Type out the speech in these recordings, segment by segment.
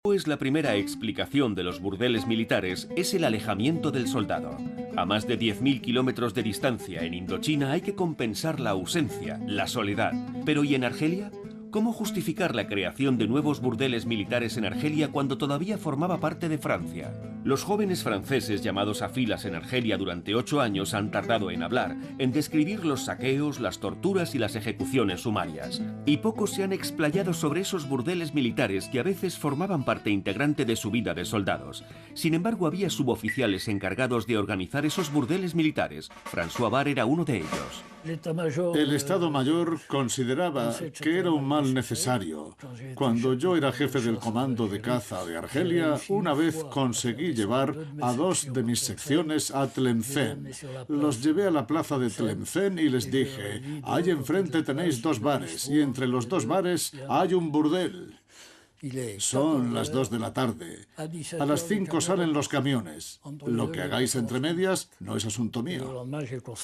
Pues la primera explicación de los burdeles militares es el alejamiento del soldado. A más de 10.000 kilómetros de distancia en Indochina hay que compensar la ausencia, la soledad. Pero ¿y en Argelia? ¿Cómo justificar la creación de nuevos burdeles militares en Argelia cuando todavía formaba parte de Francia? Los jóvenes franceses llamados a filas en Argelia durante 8 años han tardado en hablar, en describir los saqueos, las torturas y las ejecuciones sumarias. Y pocos se han explayado sobre esos burdeles militares que a veces formaban parte integrante de su vida de soldados. Sin embargo, había suboficiales encargados de organizar esos burdeles militares. François Bar era uno de ellos. El Estado Mayor consideraba que era un mal necesario. Cuando yo era jefe del comando de caza de Argelia, una vez conseguí llevar a 2 de mis secciones a Tlemcen. Los llevé a la plaza de Tlemcen y les dije, ahí enfrente tenéis 2 bares y entre los 2 bares hay un burdel. Son las 2 de la tarde. A las 5 salen los camiones. Lo que hagáis entre medias no es asunto mío.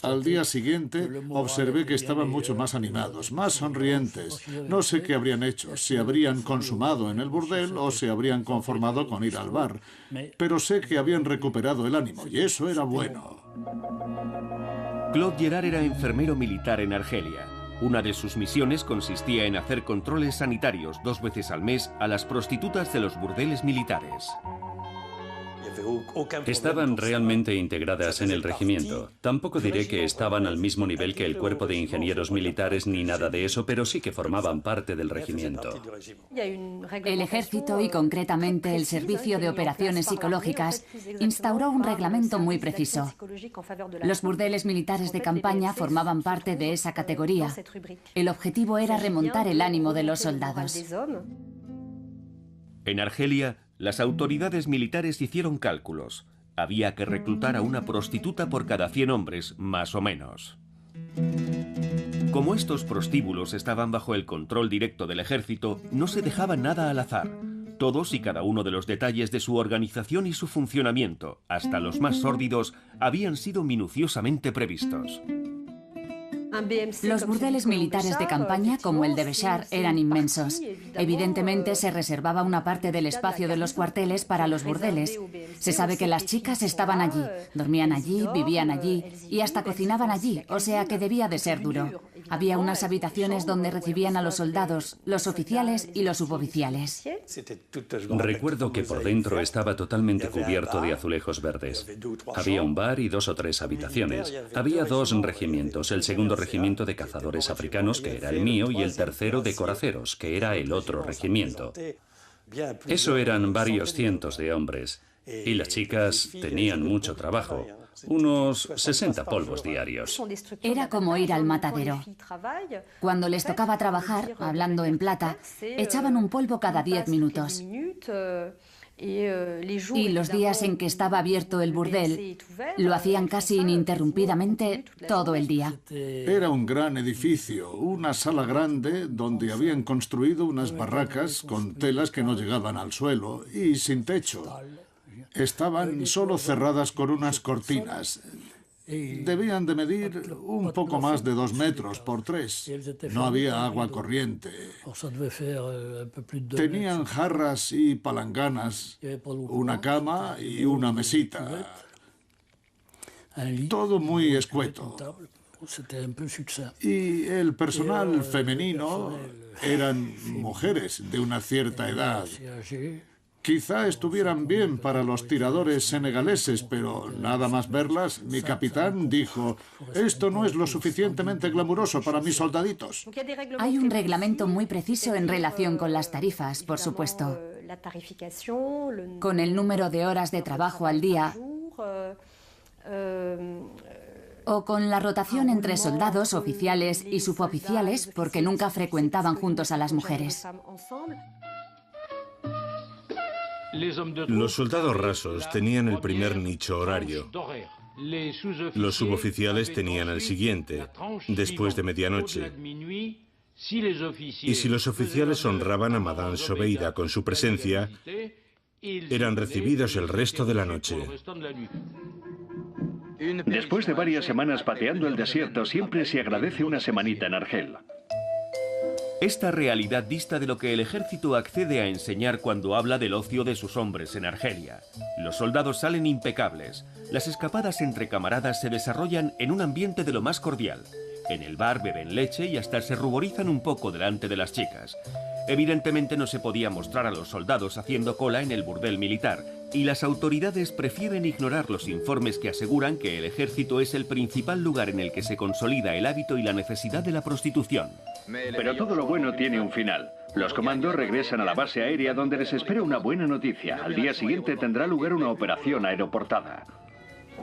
Al día siguiente observé que estaban mucho más animados, más sonrientes. No sé qué habrían hecho, si habrían consumado en el burdel o se habrían conformado con ir al bar. Pero sé que habían recuperado el ánimo y eso era bueno. Claude Gerard era enfermero militar en Argelia. Una de sus misiones consistía en hacer controles sanitarios 2 veces al mes a las prostitutas de los burdeles militares. Estaban realmente integradas en el regimiento. Tampoco diré que estaban al mismo nivel que el cuerpo de ingenieros militares ni nada de eso, pero sí que formaban parte del regimiento. El ejército y concretamente el Servicio de Operaciones Psicológicas instauró un reglamento muy preciso. Los burdeles militares de campaña formaban parte de esa categoría. El objetivo era remontar el ánimo de los soldados. En Argelia, las autoridades militares hicieron cálculos. Había que reclutar a una prostituta por cada 100 hombres, más o menos. Como estos prostíbulos estaban bajo el control directo del ejército, no se dejaba nada al azar. Todos y cada uno de los detalles de su organización y su funcionamiento, hasta los más sórdidos, habían sido minuciosamente previstos. Los burdeles militares de campaña, como el de Béchar, eran inmensos. Evidentemente se reservaba una parte del espacio de los cuarteles para los burdeles. Se sabe que las chicas estaban allí, dormían allí, vivían allí y hasta cocinaban allí, o sea que debía de ser duro. Había unas habitaciones donde recibían a los soldados, los oficiales y los suboficiales. Recuerdo que por dentro estaba totalmente cubierto de azulejos verdes. Había un bar y 2 o 3 habitaciones. Había 2 regimientos, el segundo regimiento de cazadores africanos, que era el mío, y el tercero de coraceros, que era el otro regimiento. Eso eran varios cientos de hombres, y las chicas tenían mucho trabajo. Unos 60 polvos diarios. Era como ir al matadero. Cuando les tocaba trabajar, hablando en plata, echaban un polvo cada 10 minutos. Y los días en que estaba abierto el burdel, lo hacían casi ininterrumpidamente todo el día. Era un gran edificio, una sala grande donde habían construido unas barracas con telas que no llegaban al suelo y sin techo. Estaban solo cerradas con unas cortinas. Debían de medir un poco más de 2 metros por 3. No había agua corriente. Tenían jarras y palanganas, una cama y una mesita. Todo muy escueto. Y el personal femenino eran mujeres de una cierta edad. Quizá estuvieran bien para los tiradores senegaleses, pero nada más verlas, mi capitán dijo, esto no es lo suficientemente glamuroso para mis soldaditos. Hay un reglamento muy preciso en relación con las tarifas, por supuesto. Con el número de horas de trabajo al día, o con la rotación entre soldados, oficiales y suboficiales, porque nunca frecuentaban juntos a las mujeres. Los soldados rasos tenían el primer nicho horario. Los suboficiales tenían el siguiente, después de medianoche. Y si los oficiales honraban a Madame Zobeida con su presencia, eran recibidos el resto de la noche. Después de varias semanas pateando el desierto, siempre se agradece una semanita en Argel. Esta realidad dista de lo que el ejército accede a enseñar cuando habla del ocio de sus hombres en Argelia. Los soldados salen impecables. Las escapadas entre camaradas se desarrollan en un ambiente de lo más cordial. En el bar beben leche y hasta se ruborizan un poco delante de las chicas. Evidentemente no se podía mostrar a los soldados haciendo cola en el burdel militar, y las autoridades prefieren ignorar los informes que aseguran que el ejército es el principal lugar en el que se consolida el hábito y la necesidad de la prostitución. Pero todo lo bueno tiene un final. Los comandos regresan a la base aérea donde les espera una buena noticia. Al día siguiente tendrá lugar una operación aeroportada.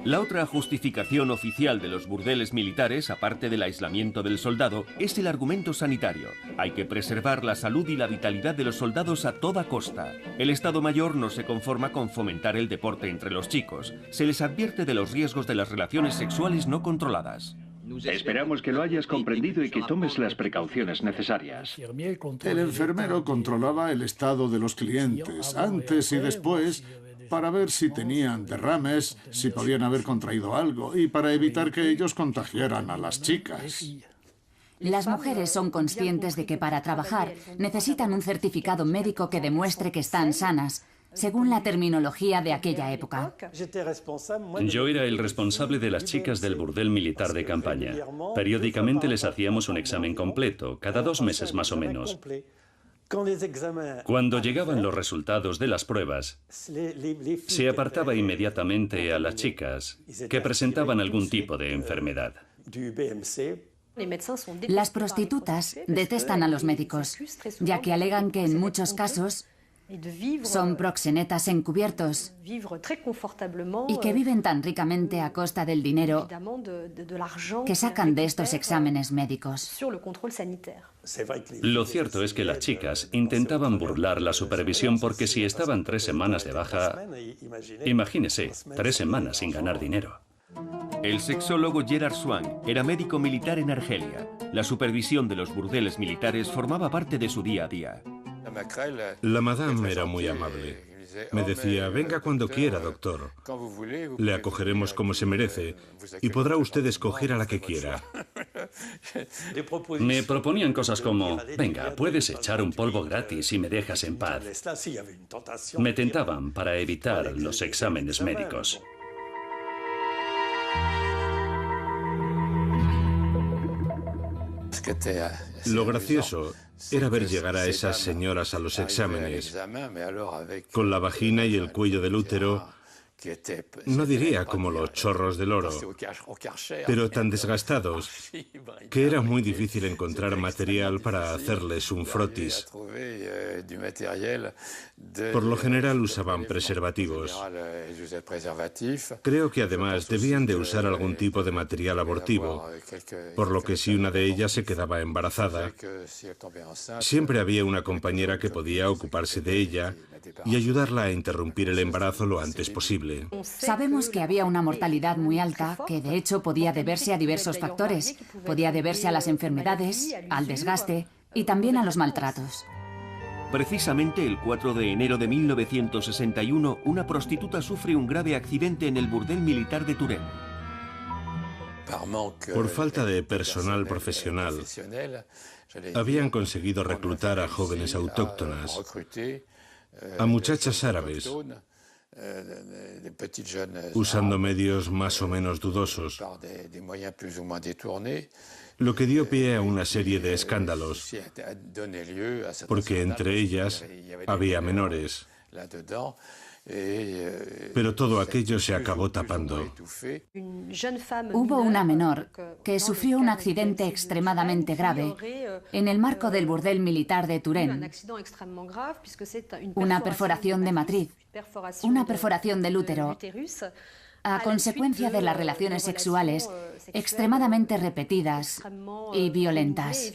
La otra justificación oficial de los burdeles militares, aparte del aislamiento del soldado, es el argumento sanitario. Hay que preservar la salud y la vitalidad de los soldados a toda costa. El Estado Mayor no se conforma con fomentar el deporte entre los chicos. Se les advierte de los riesgos de las relaciones sexuales no controladas. Esperamos que lo hayas comprendido y que tomes las precauciones necesarias. El enfermero controlaba el estado de los clientes, antes y después, para ver si tenían derrames, si podían haber contraído algo y para evitar que ellos contagiaran a las chicas. Las mujeres son conscientes de que para trabajar necesitan un certificado médico que demuestre que están sanas, según la terminología de aquella época. Yo era el responsable de las chicas del burdel militar de campaña. Periódicamente les hacíamos un examen completo, cada 2 meses más o menos. Cuando llegaban los resultados de las pruebas, se apartaba inmediatamente a las chicas que presentaban algún tipo de enfermedad. Las prostitutas detestan a los médicos, ya que alegan que en muchos casos son proxenetas encubiertos y que viven tan ricamente a costa del dinero que sacan de estos exámenes médicos. Lo cierto es que las chicas intentaban burlar la supervisión porque si estaban 3 semanas de baja, imagínese, 3 semanas sin ganar dinero. El sexólogo Gerard Swan era médico militar en Argelia. La supervisión de los burdeles militares formaba parte de su día a día. La madame era muy amable. Me decía, venga cuando quiera, doctor. Le acogeremos como se merece y podrá usted escoger a la que quiera. Me proponían cosas como, venga, puedes echar un polvo gratis y me dejas en paz. Me tentaban para evitar los exámenes médicos. Lo gracioso era ver llegar a esas señoras a los exámenes, con la vagina y el cuello del útero, no diría como los chorros del oro, pero tan desgastados que era muy difícil encontrar material para hacerles un frotis. Por lo general usaban preservativos. Creo que además debían de usar algún tipo de material abortivo, por lo que si una de ellas se quedaba embarazada, siempre había una compañera que podía ocuparse de ella y ayudarla a interrumpir el embarazo lo antes posible. Sabemos que había una mortalidad muy alta, que de hecho podía deberse a diversos factores. Podía deberse a las enfermedades, al desgaste y también a los maltratos. Precisamente el 4 de enero de 1961, una prostituta sufre un grave accidente en el burdel militar de Turén. Por falta de personal profesional, habían conseguido reclutar a jóvenes autóctonas, a muchachas árabes, usando medios más o menos dudosos, lo que dio pie a una serie de escándalos, porque entre ellas había menores. Pero todo aquello se acabó tapando. Hubo una menor que sufrió un accidente extremadamente grave en el marco del burdel militar de Turén. Una perforación de matriz, una perforación del útero, a consecuencia de las relaciones sexuales extremadamente repetidas y violentas.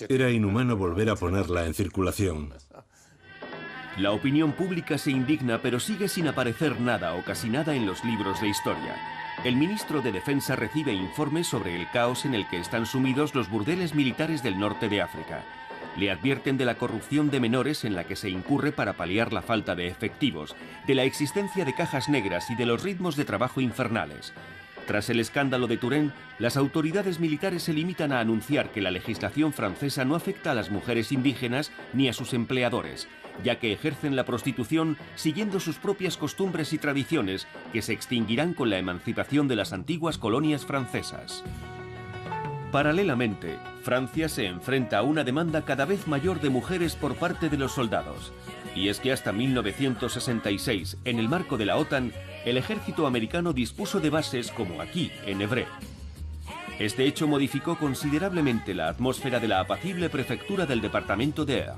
Era inhumano volver a ponerla en circulación. La opinión pública se indigna, pero sigue sin aparecer nada o casi nada en los libros de historia. El ministro de Defensa recibe informes sobre el caos en el que están sumidos los burdeles militares del norte de África. Le advierten de la corrupción de menores en la que se incurre para paliar la falta de efectivos, de la existencia de cajas negras y de los ritmos de trabajo infernales. Tras el escándalo de Turenne, las autoridades militares se limitan a anunciar que la legislación francesa no afecta a las mujeres indígenas ni a sus empleadores, ya que ejercen la prostitución siguiendo sus propias costumbres y tradiciones que se extinguirán con la emancipación de las antiguas colonias francesas. Paralelamente, Francia se enfrenta a una demanda cada vez mayor de mujeres por parte de los soldados. Y es que hasta 1966, en el marco de la OTAN, el ejército americano dispuso de bases como aquí, en Évreux. Este hecho modificó considerablemente la atmósfera de la apacible prefectura del departamento de Eure.